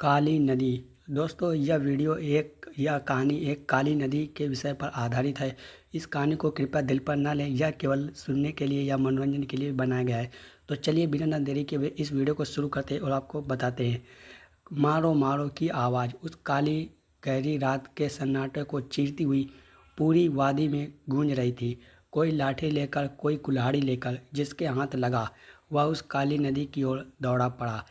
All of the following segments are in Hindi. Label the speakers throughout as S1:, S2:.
S1: काली नदी। दोस्तों, यह कहानी एक काली नदी के विषय पर आधारित है। इस कहानी को कृपया दिल पर ना लें, यह केवल सुनने के लिए या मनोरंजन के लिए बनाया गया है। तो चलिए बिना ना देरी के हुए इस वीडियो को शुरू करते हैं और आपको बताते हैं। मारो मारो की आवाज़ उस काली गहरी रात के सन्नाटे को चीरती हुई पूरी वादी में गूंज रही थी। कोई लाठी लेकर, कोई कुल्हाड़ी लेकर, जिसके हाथ लगा वह उस काली नदी की ओर दौड़ा पड़ा।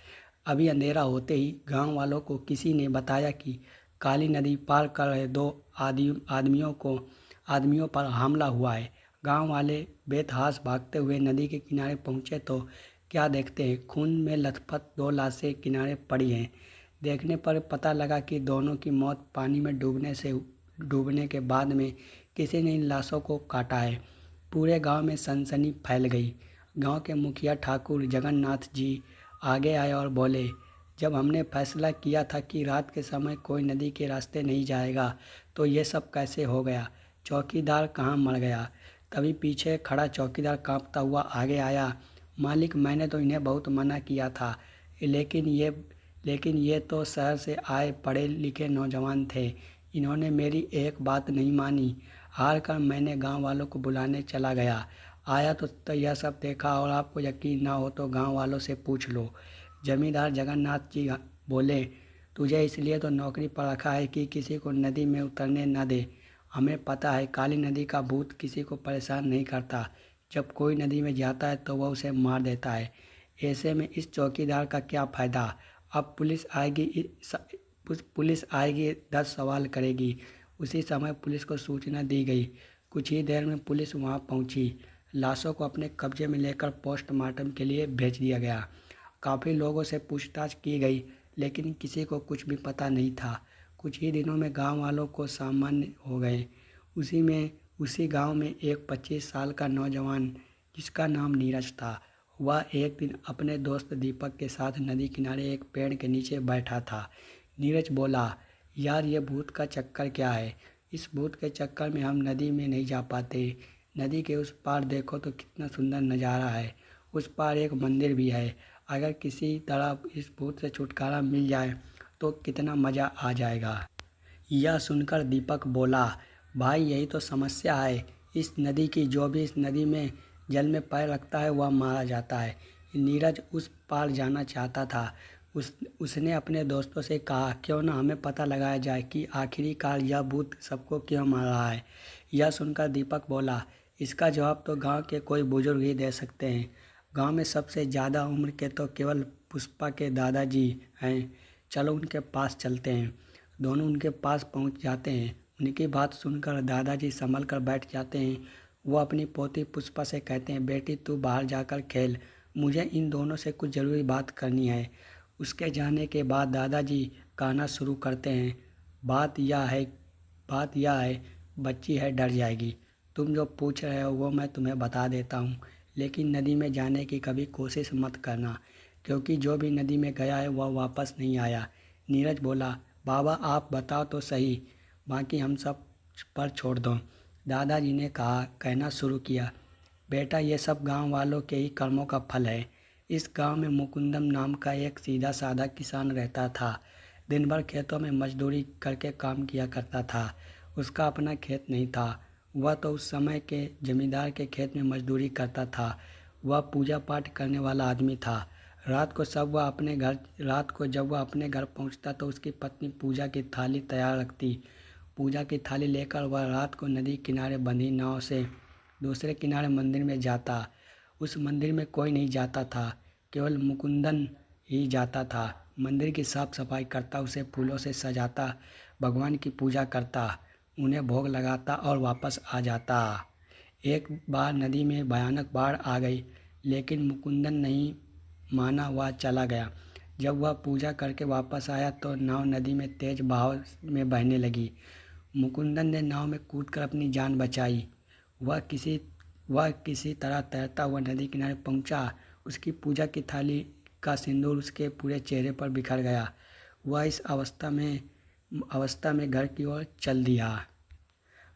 S1: अभी अंधेरा होते ही गांव वालों को किसी ने बताया कि काली नदी पार कर रहे दो आदमियों पर हमला हुआ है। गांव वाले बेतहास भागते हुए नदी के किनारे पहुंचे तो क्या देखते हैं, खून में लथपथ दो लाशें किनारे पड़ी हैं। देखने पर पता लगा कि दोनों की मौत पानी में डूबने के बाद में किसी ने इन लाशों को काटा है। पूरे गांव में सनसनी फैल गई। गांव के मुखिया ठाकुर जगन्नाथ जी आगे आए और बोले, जब हमने फैसला किया था कि रात के समय कोई नदी के रास्ते नहीं जाएगा, तो ये सब कैसे हो गया? चौकीदार कहाँ मर गया? तभी पीछे खड़ा चौकीदार कांपता हुआ आगे आया। मालिक, मैंने तो इन्हें बहुत मना किया था, लेकिन ये तो शहर से आए पढ़े लिखे नौजवान थे। इन्होंने मेरी एक बात नहीं मानी। हार कर मैंने गांव वालों को बुलाने चला गया। आया तो यह सब देखा, और आपको यकीन ना हो तो गांव वालों से पूछ लो। जमींदार जगन्नाथ जी बोले, तुझे इसलिए तो नौकरी पर रखा है कि किसी को नदी में उतरने न दे। हमें पता है काली नदी का भूत किसी को परेशान नहीं करता। जब कोई नदी में जाता है तो वह उसे मार देता है। ऐसे में इस चौकीदार का क्या फ़ायदा? अब पुलिस आएगी, 10 सवाल करेगी। उसी समय पुलिस को सूचना दी गई। कुछ ही देर में पुलिस वहां पहुंची। लाशों को अपने कब्जे में लेकर पोस्टमार्टम के लिए भेज दिया गया। काफ़ी लोगों से पूछताछ की गई, लेकिन किसी को कुछ भी पता नहीं था। कुछ ही दिनों में गांव वालों को सामान्य हो गए। उसी गांव में एक 25 साल का नौजवान, जिसका नाम नीरज था, वह एक दिन अपने दोस्त दीपक के साथ नदी किनारे एक पेड़ के नीचे बैठा था। नीरज बोला, यार ये भूत का चक्कर क्या है? इस भूत के चक्कर में हम नदी में नहीं जा पाते। नदी के उस पार देखो तो कितना सुंदर नज़ारा है। उस पार एक मंदिर भी है। अगर किसी तरह इस भूत से छुटकारा मिल जाए तो कितना मज़ा आ जाएगा। यह सुनकर दीपक बोला, भाई यही तो समस्या है इस नदी की। जो भी इस नदी में जल में पैर रखता है वह मारा जाता है। नीरज उस पार जाना चाहता था। उसने अपने दोस्तों से कहा, क्यों ना हमें पता लगाया जाए कि आखिरकार यह भूत सबको क्यों मार रहा है। यह सुनकर दीपक बोला, इसका जवाब तो गांव के कोई बुजुर्ग ही दे सकते हैं। गांव में सबसे ज़्यादा उम्र के तो केवल पुष्पा के दादाजी हैं। चलो उनके पास चलते हैं। दोनों उनके पास पहुंच जाते हैं। उनकी बात सुनकर दादाजी संभल कर बैठ जाते हैं। वो अपनी पोती पुष्पा से कहते हैं, बेटी तू बाहर जाकर खेल, मुझे इन दोनों से कुछ ज़रूरी बात करनी है। उसके जाने के बाद दादाजी कहना शुरू करते हैं, बात यह है बच्ची है, डर जाएगी। तुम जो पूछ रहे हो वो मैं तुम्हें बता देता हूँ, लेकिन नदी में जाने की कभी कोशिश मत करना, क्योंकि जो भी नदी में गया है वह वापस नहीं आया। नीरज बोला, बाबा आप बताओ तो सही, बाकी हम सब पर छोड़ दो। दादाजी ने कहना शुरू किया, बेटा ये सब गांव वालों के ही कर्मों का फल है। इस गांव में मुकुंदम नाम का एक सीधा साधा किसान रहता था। दिन भर खेतों में मजदूरी करके काम किया करता था। उसका अपना खेत नहीं था। वह तो उस समय के जमींदार के खेत में मजदूरी करता था। वह पूजा पाठ करने वाला आदमी था। रात को जब वह अपने घर पहुंचता तो उसकी पत्नी पूजा की थाली तैयार रखती। पूजा की थाली लेकर वह रात को नदी किनारे बंधी नाव से दूसरे किनारे मंदिर में जाता। उस मंदिर में कोई नहीं जाता था, केवल मुकुंदन ही जाता था। मंदिर की साफ सफाई करता, उसे फूलों से सजाता, भगवान की पूजा करता, उन्हें भोग लगाता और वापस आ जाता। एक बार नदी में भयानक बाढ़ आ गई, लेकिन मुकुंदन नहीं माना, वह चला गया। जब वह पूजा करके वापस आया तो नाव नदी में तेज बहाव में बहने लगी। मुकुंदन ने नाव में कूदकर अपनी जान बचाई। वह किसी तरह तैरता हुआ नदी किनारे पहुंचा। उसकी पूजा की थाली का सिंदूर उसके पूरे चेहरे पर बिखर गया। वह इस अवस्था में घर की ओर चल दिया।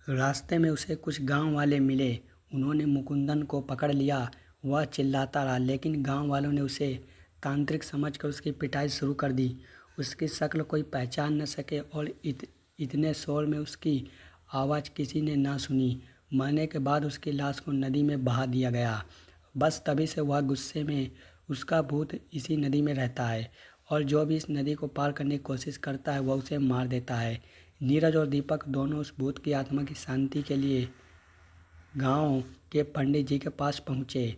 S1: रास्ते में उसे कुछ गांव वाले मिले। उन्होंने मुकुंदन को पकड़ लिया। वह चिल्लाता रहा, लेकिन गांव वालों ने उसे तांत्रिक समझकर उसकी पिटाई शुरू कर दी। उसकी शक्ल कोई पहचान न सके और इतने शोर में उसकी आवाज़ किसी ने ना सुनी। मरने के बाद उसकी लाश को नदी में बहा दिया गया। बस तभी से वह गुस्से में उसका भूत इसी नदी में रहता है और जो भी इस नदी को पार करने की कोशिश करता है वह उसे मार देता है। नीरज और दीपक दोनों उस भूत की आत्मा की शांति के लिए गांव के पंडित जी के पास पहुँचे।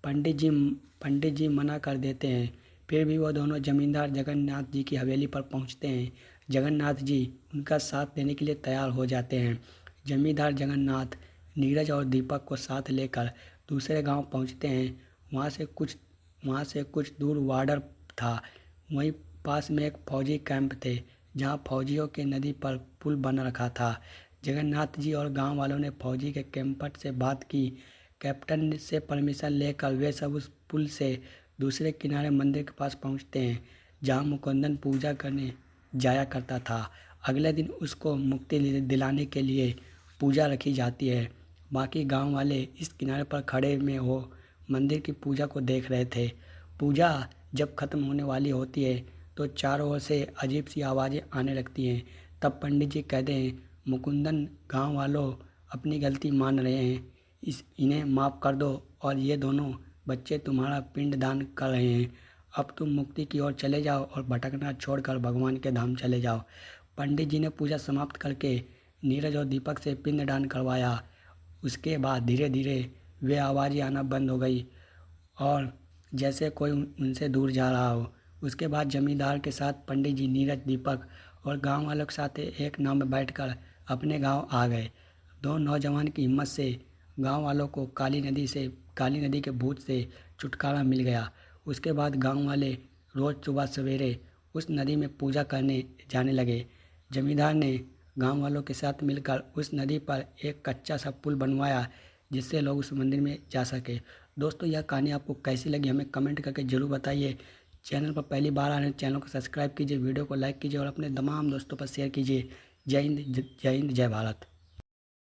S1: पंडित जी मना कर देते हैं, फिर भी वह दोनों जमींदार जगन्नाथ जी की हवेली पर पहुँचते हैं। जगन्नाथ जी उनका साथ देने के लिए तैयार हो जाते हैं। जमींदार जगन्नाथ नीरज और दीपक को साथ लेकर दूसरे गांव पहुंचते हैं। वहां से कुछ दूर वार्डर था। वहीं पास में एक फौजी कैंप थे जहां फौजियों के नदी पर पुल बन रखा था। जगन्नाथ जी और गांव वालों ने फौजी के कैंपर से बात की। कैप्टन से परमिशन लेकर वे सब उस पुल से दूसरे किनारे मंदिर के पास पहुंचते हैं जहां मुकुंदन पूजा करने जाया करता था। अगले दिन उसको मुक्ति दिलाने के लिए पूजा रखी जाती है। बाकी गांव वाले इस किनारे पर खड़े में हो मंदिर की पूजा को देख रहे थे। पूजा जब खत्म होने वाली होती है तो चारों ओर से अजीब सी आवाज़ें आने लगती हैं। तब पंडित जी कहते हैं, मुकुंदन, गांव वालों अपनी गलती मान रहे हैं, इन्हें माफ़ कर दो और ये दोनों बच्चे तुम्हारा पिंड दान कर रहे हैं। अब तुम मुक्ति की ओर चले जाओ और भटकना छोड़कर भगवान के धाम चले जाओ। पंडित जी ने पूजा समाप्त करके नीरज और दीपक से पिंडदान करवाया। उसके बाद धीरे धीरे वे आवाज़ें आना बंद हो गई और जैसे कोई उनसे दूर जा रहा हो। उसके बाद जमींदार के साथ पंडित जी नीरज, दीपक और गांव वालों के साथ एक नाव में बैठकर अपने गांव आ गए। दो नौजवान की हिम्मत से गांव वालों को काली नदी के भूत से छुटकारा मिल गया। उसके बाद गांव वाले रोज़ सुबह सवेरे उस नदी में पूजा करने जाने लगे। जमींदार ने गांव वालों के साथ मिलकर उस नदी पर एक कच्चा सा पुल बनवाया जिससे लोग उस मंदिर में जा सके। दोस्तों, यह कहानी आपको कैसी लगी हमें कमेंट करके ज़रूर बताइए। चैनल पर पहली बार आ रहे हैं, चैनल को सब्सक्राइब कीजिए, वीडियो को लाइक कीजिए और अपने तमाम दोस्तों पर शेयर कीजिए। जय हिंद, जय भारत।